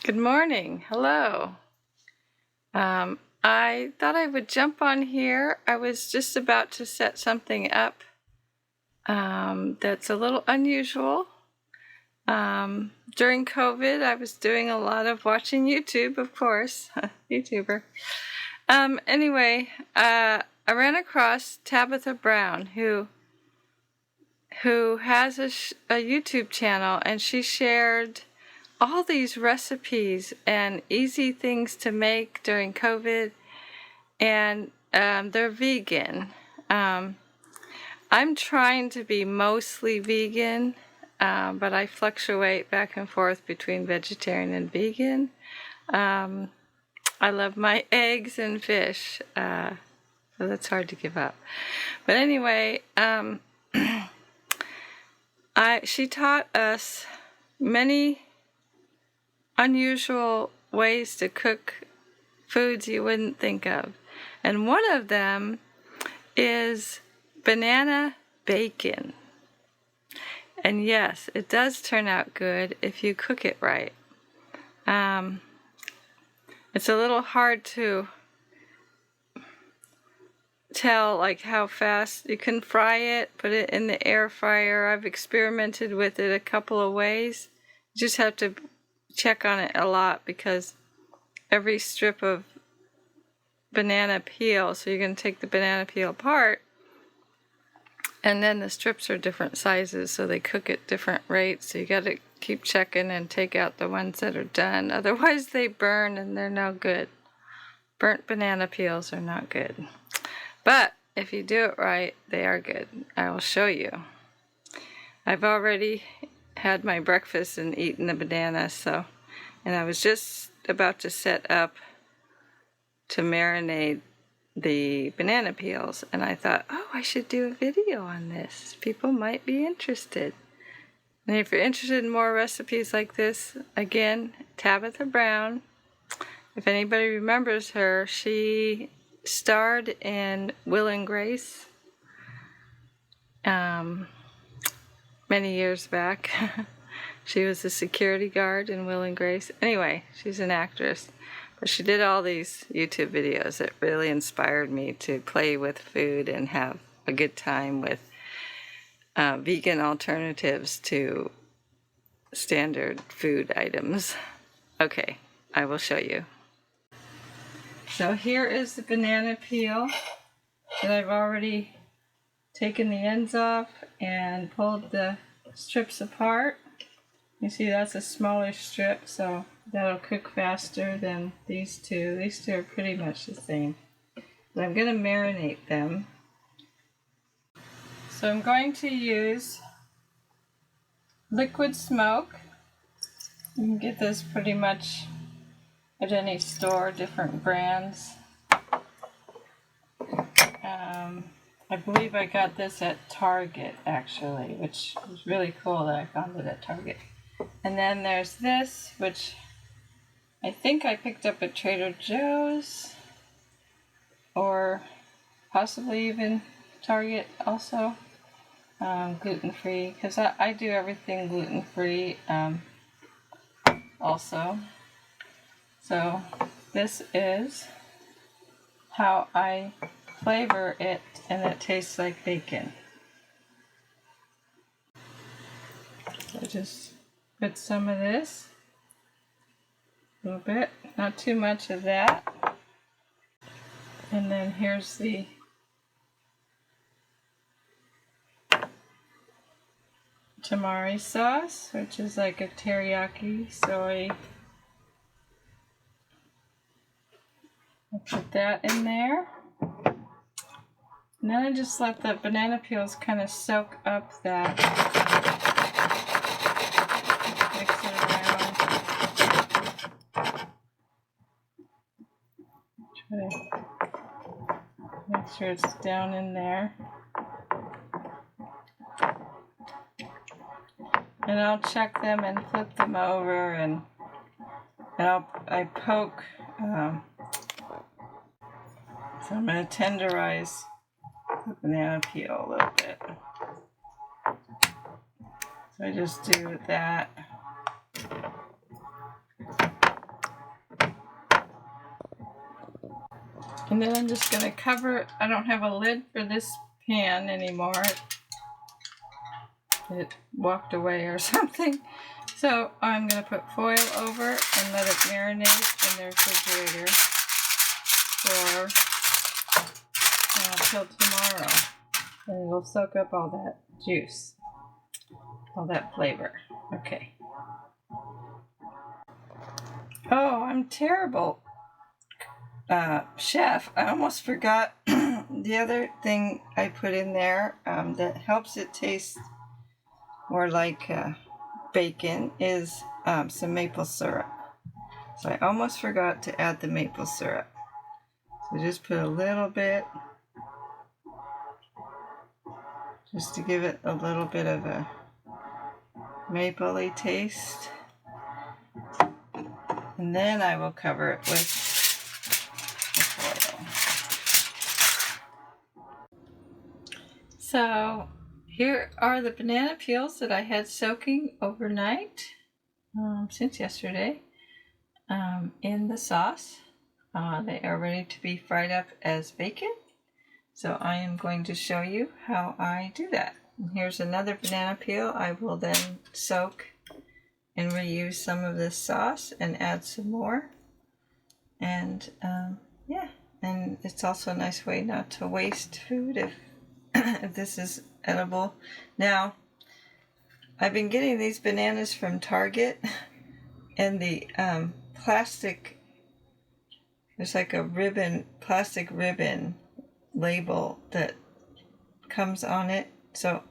Good morning. Hello. I thought I would jump on here. I was just about to set something up that's a little unusual. During COVID, I was doing a lot of watching YouTube, of course, YouTuber. Anyway, I ran across Tabitha Brown, who has a YouTube channel, and she shared all these recipes and easy things to make during COVID, and they're vegan. I'm trying to be mostly vegan, but I fluctuate back and forth between vegetarian and vegan. I love my eggs and fish, so that's hard to give up. But anyway, she taught us many unusual ways to cook foods you wouldn't think of. And one of them is banana bacon. And yes, it does turn out good if you cook it right. It's a little hard to tell like how fast you can fry it, put it in the air fryer. I've experimented with it a couple of ways. You just have to check on it a lot because every strip of banana peel, so you're going to take the banana peel apart, and then the strips are different sizes, so they cook at different rates, so you got to keep checking and take out the ones that are done, otherwise they burn and they're no good. Burnt banana peels are not good, but if you do it right, they are good. I will show you. I've already had my breakfast and eaten the banana, and I was just about to set up to marinate the banana peels, and I thought, oh, I should do a video on this. People might be interested. And if you're interested in more recipes like this, again, Tabitha Brown. If anybody remembers her, she starred in Will and Grace many years back. She was a security guard in Will and Grace. Anyway, she's an actress. But she did all these YouTube videos that really inspired me to play with food and have a good time with vegan alternatives to standard food items. Okay, I will show you. So here is the banana peel that I've already taken the ends off and pulled the strips apart. You see that's a smaller strip, so that'll cook faster than these two. These two are pretty much the same. But I'm going to marinate them. So I'm going to use liquid smoke. You can get this pretty much at any store, different brands. I believe I got this at Target, actually, which was really cool that I found it at Target. And then there's this, which I think I picked up at Trader Joe's, or possibly even Target also. Gluten-free, because I do everything gluten-free also. So this is how I flavor it, and it tastes like bacon. So just put some of this, a little bit, not too much of that. And then here's the tamari sauce, which is like a teriyaki soy. I'll put that in there. And then I just let the banana peels kind of soak up that. Mix it around. Try to make sure it's down in there. And I'll check them and flip them over, and I poke. So I'm going to tenderize the banana peel a little bit. So I just do that. And then I'm just going to cover it. I don't have a lid for this pan anymore. It walked away or something. So I'm going to put foil over and let it marinate in the refrigerator for till tomorrow. And it'll soak up all that juice, all that flavor. Okay. Oh, I'm terrible. Chef, I almost forgot the other thing I put in there that helps it taste more like bacon is some maple syrup. So I almost forgot to add the maple syrup. So just put a little bit, just to give it a little bit of a mapley taste. And then I will cover it with foil. So here are the banana peels that I had soaking overnight since yesterday in the sauce. They are ready to be fried up as bacon. So I am going to show you how I do that. And here's another banana peel. I will then soak and reuse some of this sauce and add some more. And yeah, and it's also a nice way not to waste food if this is edible. Now, I've been getting these bananas from Target, and the plastic, there's like a ribbon, plastic ribbon label that comes on it. So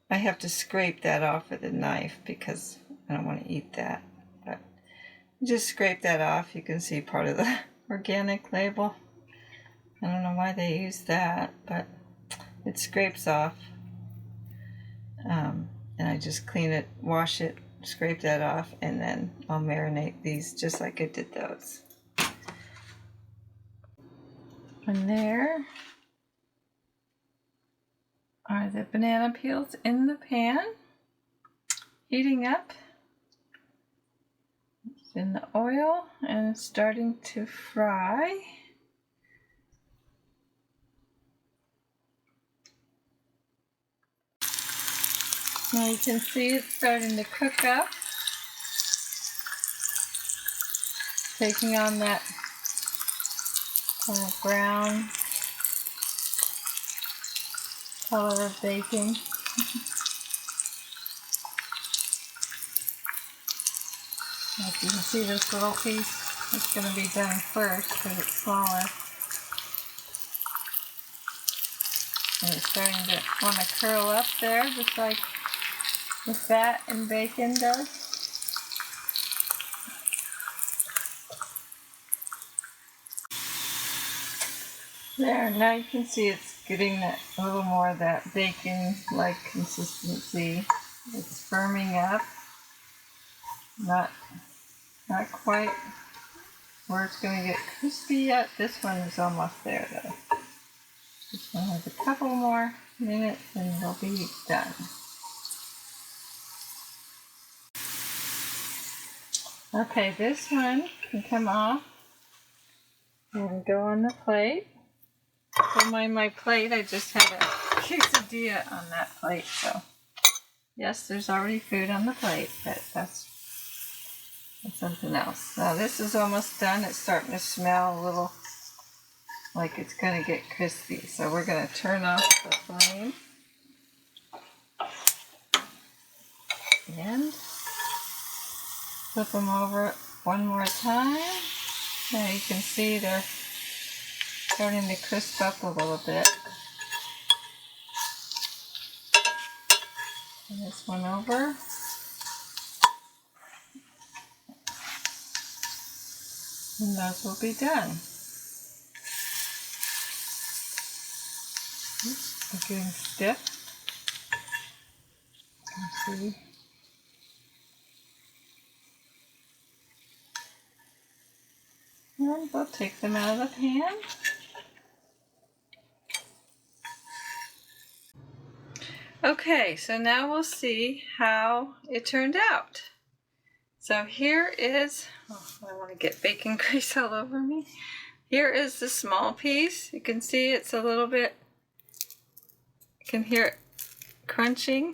I have to scrape that off with a knife because I don't want to eat that. But just scrape that off. You can see part of the organic label. I don't know why they use that, but it scrapes off. And I just clean it, wash it, scrape that off, and then I'll marinate these just like I did those. And there are the banana peels in the pan, heating up. It's in the oil and it's starting to fry. Now you can see it's starting to cook up, taking on that kind of brown color of bacon. As you can see, this little piece is going to be done first because it's smaller. And it's starting to want to curl up there, just like the fat in bacon does. There, now you can see it's getting that, a little more of that bacon-like consistency. It's firming up. Not quite where it's going to get crispy yet. This one is almost there though. This one has a couple more minutes and it'll be done. Okay, this one can come off and go on the plate. Don't mind my plate, I just had a quesadilla on that plate, so yes, there's already food on the plate, but that's something else. Now this is almost done. It's starting to smell a little like it's going to get crispy, so we're going to turn off the flame and flip them over one more time. Now you can see they're starting to crisp up a little bit. And this one over. And those will be done. Oops, they're getting stiff. Let's see. And we'll take them out of the pan. Okay, so now we'll see how it turned out. So here is, oh, I want to get bacon grease all over me. Here is the small piece. You can see it's a little bit, you can hear it crunching.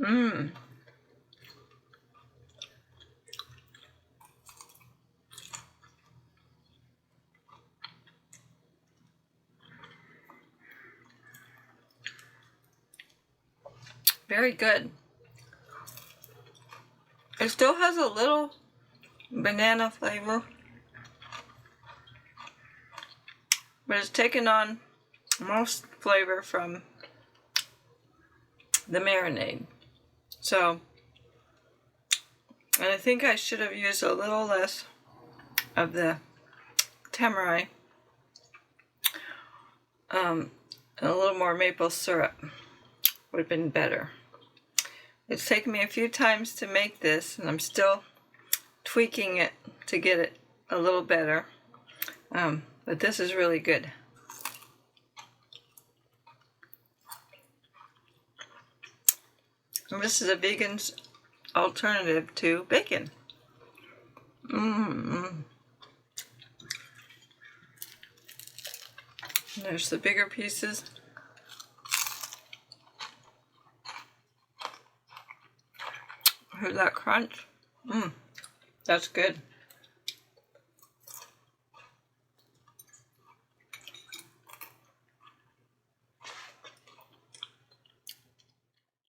Mmm. Very good. It still has a little banana flavor, but it's taken on most flavor from the marinade. So, and I think I should have used a little less of the tamari, and a little more maple syrup would have been better. It's taken me a few times to make this, and I'm still tweaking it to get it a little better, but this is really good. And this is a vegan's alternative to bacon. There's the bigger pieces. Hear that crunch? That's good.